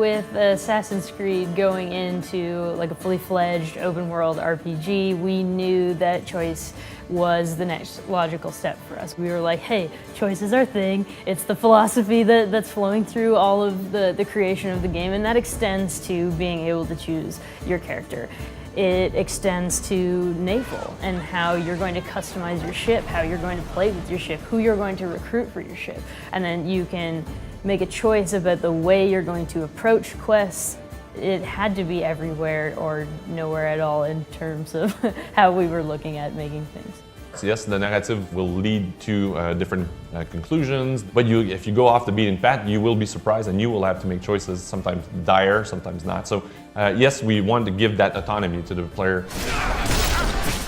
With Assassin's Creed going into like a fully fledged open world RPG, we knew that choice was the next logical step for us. We were like, hey, choice is our thing. It's the philosophy that's flowing through all of the creation of the game, and that extends to being able to choose your character. It extends to naval and how you're going to customize your ship, how you're going to play with your ship, who you're going to recruit for your ship. And then you can make a choice about the way you're going to approach quests. It had to be everywhere or nowhere at all in terms of how we were looking at making things. So yes, the narrative will lead to different conclusions, but if you go off the beaten path, you will be surprised and you will have to make choices, sometimes dire, sometimes not. So yes, we want to give that autonomy to the player.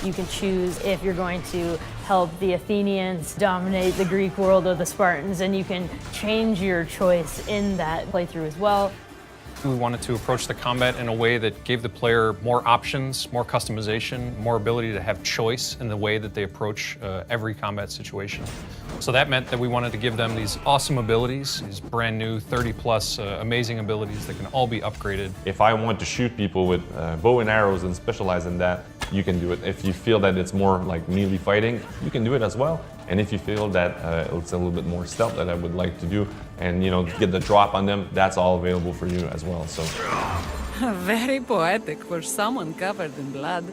You can choose if you're going to help the Athenians dominate the Greek world or the Spartans, and you can change your choice in that playthrough as well. We wanted to approach the combat in a way that gave the player more options, more customization, more ability to have choice in the way that they approach every combat situation. So that meant that we wanted to give them these awesome abilities, these brand new 30+ amazing abilities that can all be upgraded. If I want to shoot people with bow and arrows and specialize in that, you can do it. If you feel that it's more like melee fighting, you can do it as well. And if you feel that it's a little bit more stealth that I would like to do and get the drop on them, that's all available for you as well. So very poetic for someone covered in blood.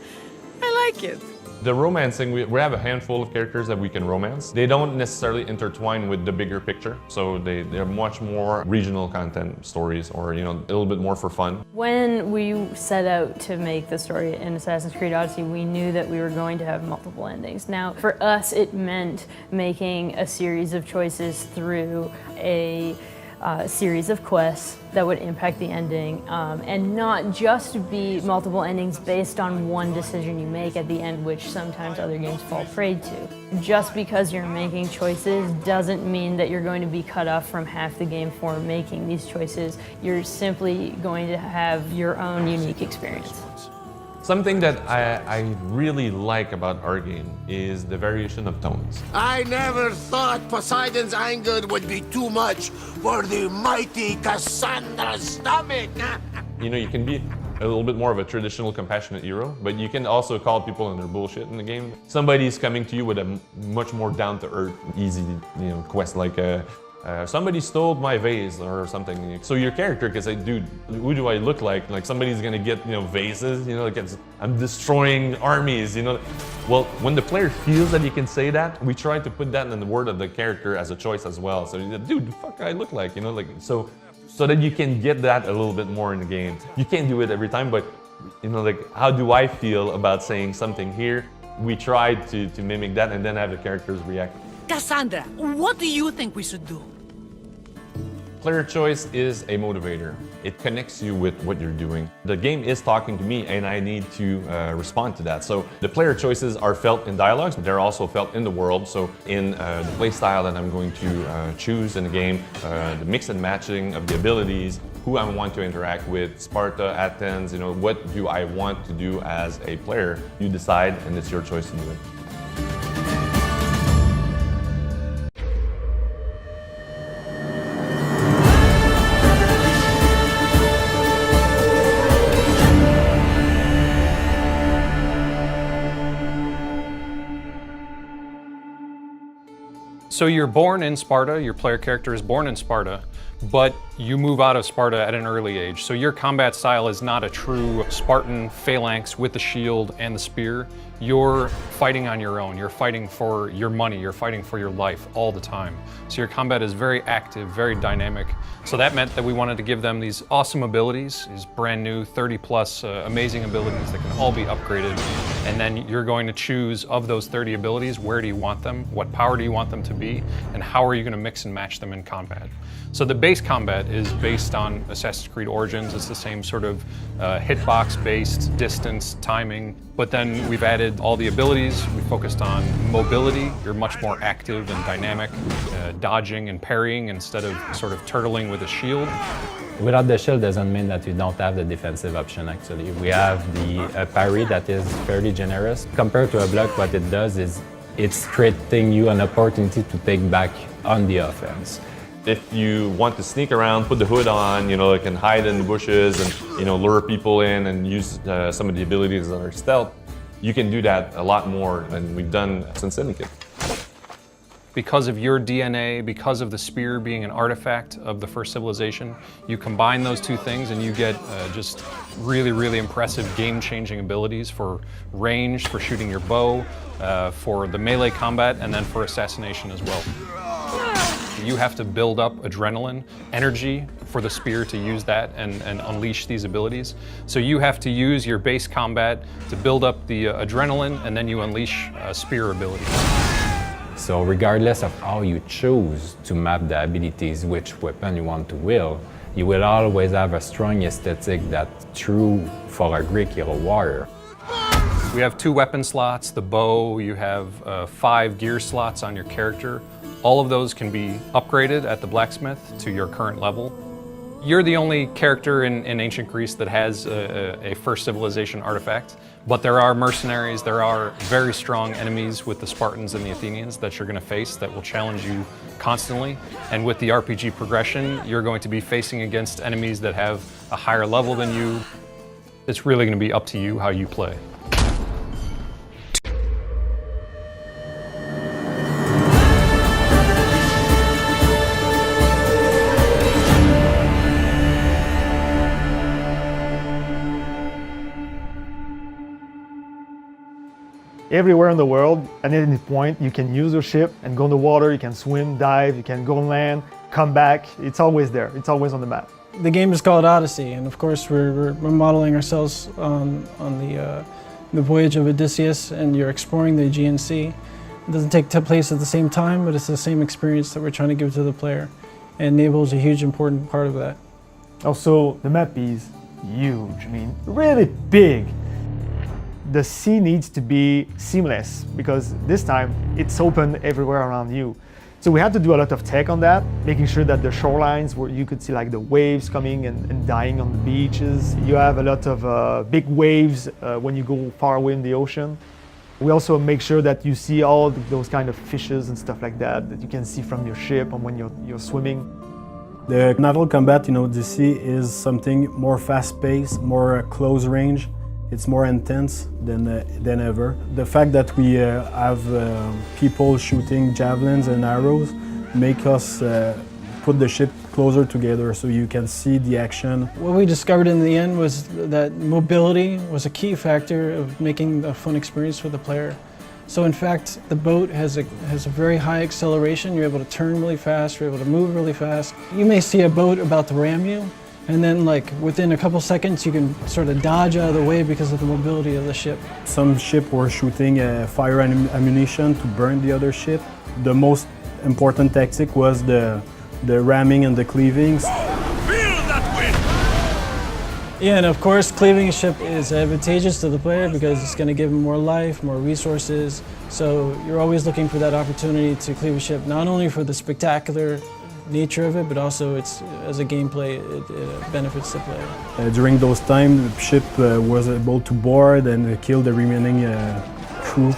I like it. The romancing, we have a handful of characters that we can romance. They don't necessarily intertwine with the bigger picture, so they're much more regional content stories or a little bit more for fun. When we set out to make the story in Assassin's Creed Odyssey, we knew that we were going to have multiple endings. Now, for us, it meant making a series of choices through a series of quests that would impact the ending, and not just be multiple endings based on one decision you make at the end, which sometimes other games fall prey to. Just because you're making choices doesn't mean that you're going to be cut off from half the game for making these choices. You're simply going to have your own unique experience. Something that I really like about our game is the variation of tones. I never thought Poseidon's anger would be too much for the mighty Cassandra's stomach. You can be a little bit more of a traditional compassionate hero, but you can also call people on their bullshit in the game. Somebody's coming to you with a much more down-to-earth, easy quest like somebody stole my vase or something. So your character can say, dude, who do I look like? Like somebody's gonna get, vases, I'm destroying armies, Well, when the player feels that he can say that, we try to put that in the word of the character as a choice as well. So, dude, the fuck I look like, so that you can get that a little bit more in the game. You can't do it every time, but, how do I feel about saying something here? We tried to mimic that and then have the characters react. Cassandra, what do you think we should do? Player choice is a motivator. It connects you with what you're doing. The game is talking to me and I need to respond to that. So the player choices are felt in dialogues, but they're also felt in the world. So in the play style that I'm going to choose in the game, the mix and matching of the abilities, who I want to interact with, Sparta, Athens, what do I want to do as a player? You decide and it's your choice to do it. So you're born in Sparta, your player character is born in Sparta, but you move out of Sparta at an early age. So your combat style is not a true Spartan phalanx with the shield and the spear. You're fighting on your own. You're fighting for your money. You're fighting for your life all the time. So your combat is very active, very dynamic. So that meant that we wanted to give them these awesome abilities, these brand new 30+ amazing abilities that can all be upgraded. And then you're going to choose of those 30 abilities, where do you want them? What power do you want them to be? And how are you going to mix and match them in combat? So the base combat is based on Assassin's Creed Origins. It's the same sort of hitbox-based distance, timing, but then we've added all the abilities. We focused on mobility. You're much more active and dynamic, dodging and parrying instead of sort of turtling with a shield. Without the shield doesn't mean that you don't have the defensive option, actually. We have the parry that is fairly generous. Compared to a block, what it does is it's creating you an opportunity to take back on the offense. If you want to sneak around, put the hood on, you know, it can hide in the bushes and, you know, lure people in and use some of the abilities that are stealth, you can do that a lot more than we've done since Syndicate. Because of your DNA, because of the spear being an artifact of the first civilization, you combine those two things and you get just really, really impressive game-changing abilities for range, for shooting your bow, for the melee combat, and then for assassination as well. You have to build up adrenaline, energy for the spear to use that and unleash these abilities. So you have to use your base combat to build up the adrenaline, and then you unleash spear abilities. So regardless of how you choose to map the abilities, which weapon you want to wield, you will always have a strong aesthetic that's true for a Greek hero warrior. We have 2 weapon slots, the bow, you have 5 gear slots on your character. All of those can be upgraded at the blacksmith to your current level. You're the only character in ancient Greece that has a first civilization artifact, but there are mercenaries, there are very strong enemies with the Spartans and the Athenians that you're going to face that will challenge you constantly. And with the RPG progression, you're going to be facing against enemies that have a higher level than you. It's really going to be up to you how you play. Everywhere in the world, at any point, you can use your ship and go in the water, you can swim, dive, you can go on land, come back. It's always there, it's always on the map. The game is called Odyssey, and of course we're modeling ourselves on the voyage of Odysseus, and you're exploring the Aegean Sea. It doesn't take place at the same time, but it's the same experience that we're trying to give to the player. And naval is a huge important part of that. Also, the map is huge, I mean, really big. The sea needs to be seamless because this time it's open everywhere around you. So we had to do a lot of tech on that, making sure that the shorelines where you could see like the waves coming and dying on the beaches. You have a lot of big waves when you go far away in the ocean. We also make sure that you see all those kind of fishes and stuff like that you can see from your ship and when you're swimming. The naval combat in Odyssey is something more fast-paced, more close range. It's more intense than ever. The fact that we have people shooting javelins and arrows make us put the ship closer together so you can see the action. What we discovered in the end was that mobility was a key factor of making a fun experience for the player. So in fact, the boat has a very high acceleration. You're able to turn really fast, you're able to move really fast. You may see a boat about to ram you, and then like within a couple seconds you can sort of dodge out of the way because of the mobility of the ship. Some ships were shooting fire ammunition to burn the other ship. The most important tactic was the ramming and the cleavings. Yeah, and of course cleaving a ship is advantageous to the player because it's going to give him more life, more resources. So you're always looking for that opportunity to cleave a ship, not only for the spectacular nature of it, but also it's as a gameplay it benefits the player. During those times, the ship was able to board and kill the remaining crew.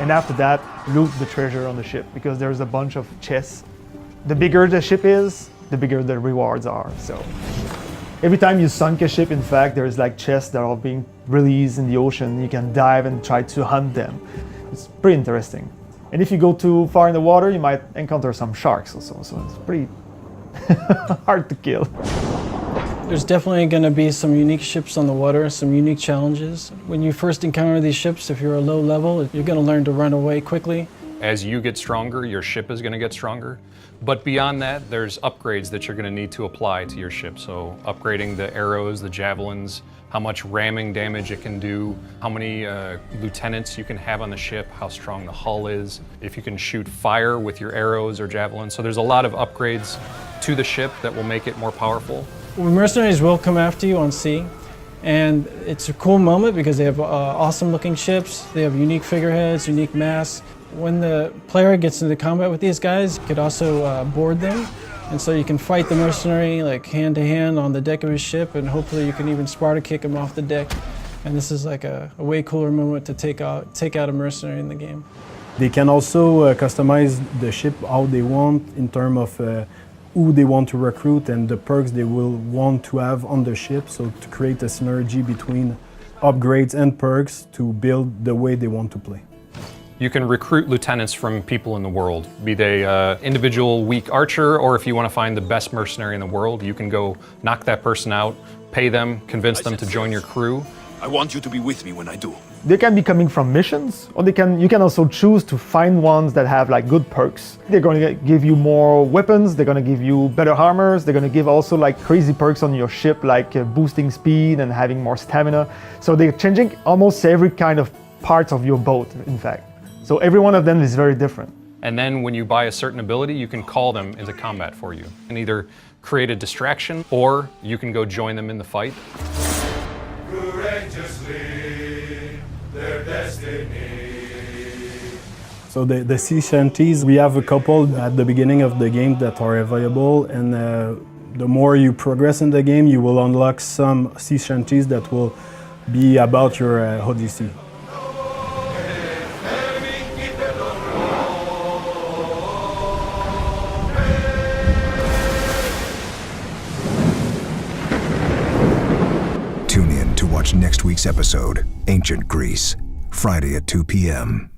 And after that, loot the treasure on the ship because there's a bunch of chests. The bigger the ship is, the bigger the rewards are. So every time you sunk a ship, in fact, there's like chests that are being released in the ocean. You can dive and try to hunt them. It's pretty interesting. And if you go too far in the water, you might encounter some sharks also, so it's pretty hard to kill. There's definitely going to be some unique ships on the water, some unique challenges. When you first encounter these ships, if you're a low level, you're going to learn to run away quickly. As you get stronger, your ship is going to get stronger. But beyond that, there's upgrades that you're going to need to apply to your ship. So upgrading the arrows, the javelins, how much ramming damage it can do, how many lieutenants you can have on the ship, how strong the hull is, if you can shoot fire with your arrows or javelins. So there's a lot of upgrades to the ship that will make it more powerful. Well, mercenaries will come after you on sea, and it's a cool moment because they have awesome looking ships, they have unique figureheads, unique masts. When the player gets into combat with these guys, you could also board them. And so you can fight the mercenary like hand to hand on the deck of his ship, and hopefully you can even Sparta kick him off the deck. And this is like a way cooler moment to take out a mercenary in the game. They can also customize the ship how they want in terms of who they want to recruit and the perks they will want to have on the ship, so to create a synergy between upgrades and perks to build the way they want to play. You can recruit lieutenants from people in the world, be they individual weak archer, or if you want to find the best mercenary in the world, you can go knock that person out, pay them, convince them to join your crew. I want you to be with me when I do. They can be coming from missions, or you can also choose to find ones that have like good perks. They're going to give you more weapons, they're going to give you better armors, they're going to give also like crazy perks on your ship, like boosting speed and having more stamina. So they're changing almost every kind of part of your boat, in fact. So every one of them is very different. And then when you buy a certain ability, you can call them into combat for you and either create a distraction or you can go join them in the fight. Their destiny. So the sea shanties, we have a couple at the beginning of the game that are available, and the more you progress in the game, you will unlock some sea shanties that will be about your Odyssey. Tune in to watch next week's episode, Ancient Greece, Friday at 2 p.m.